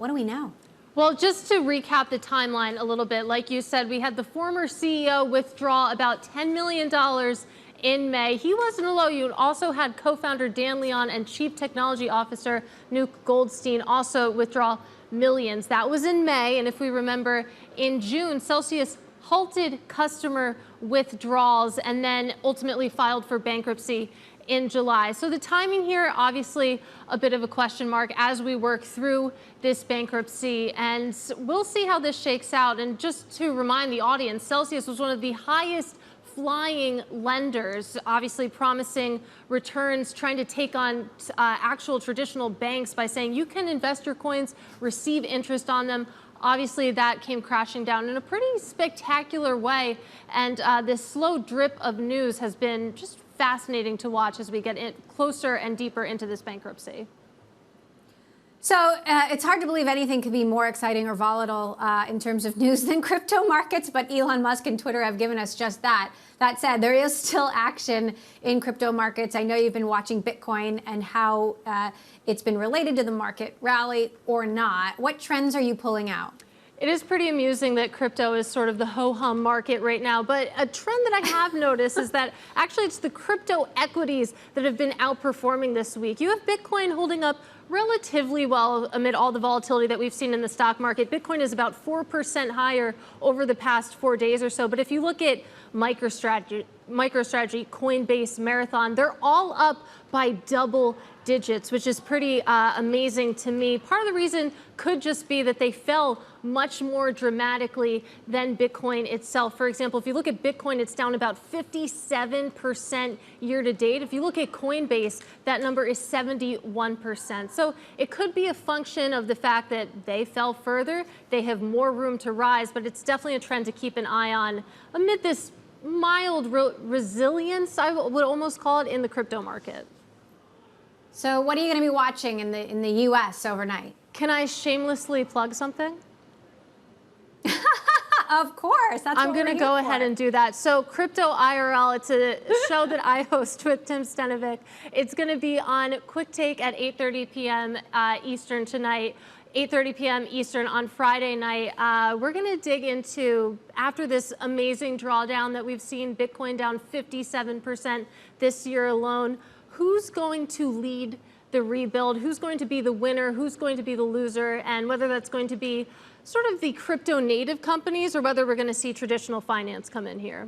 What do we know? Well, just to recap the timeline a little bit, like you said, we had the former CEO withdraw about $10 million in May. He wasn't alone. You also had co-founder Dan Leon and Chief Technology Officer Nuke Goldstein also withdraw millions. That was in May, and if we remember, in June, Celsius halted customer withdrawals and then ultimately filed for bankruptcy in July. So the timing here, obviously a bit of a question mark as we work through this bankruptcy, and we'll see how this shakes out. And just to remind the audience, Celsius was one of the highest flying lenders, obviously promising returns, trying to take on actual traditional banks by saying you can invest your coins, receive interest on them. Obviously, that came crashing down in a pretty spectacular way, and this slow drip of news has been just fascinating to watch as we get closer and deeper into this bankruptcy. So it's hard to believe anything could be more exciting or volatile in terms of news than crypto markets, but Elon Musk and Twitter have given us just that. That said, there is still action in crypto markets. I know you've been watching Bitcoin and how it's been related to the market rally or not. What trends are you pulling out? It is pretty amusing that crypto is sort of the ho-hum market right now, but a trend that I have noticed is that actually it's the crypto equities that have been outperforming this week. You have Bitcoin holding up relatively well amid all the volatility that we've seen in the stock market. Bitcoin is about 4% higher over the past 4 days or so, but if you look at MicroStrategy, Coinbase, Marathon, they're all up by double digits, which is pretty amazing to me. Part of the reason could just be that they fell much more dramatically than Bitcoin itself. For example, if you look at Bitcoin, it's down about 57% year to date. If you look at Coinbase, that number is 71%. So it could be a function of the fact that they fell further. They have more room to rise, but it's definitely a trend to keep an eye on amid this mild resilience, I would almost call it, in the crypto market. So what are you going to be watching in the U.S. overnight? Can I shamelessly plug something? Of course. That's I'm going to go ahead and do that. So Crypto IRL, it's a show that I host with Tim Stenovic. It's going to be on Quick Take at 8:30 p.m. Eastern tonight. 8:30 p.m. Eastern on Friday night. We're going to dig into, after this amazing drawdown that we've seen, Bitcoin down 57% this year alone, who's going to lead the rebuild, who's going to be the winner, who's going to be the loser, and whether that's going to be sort of the crypto native companies or whether we're going to see traditional finance come in here.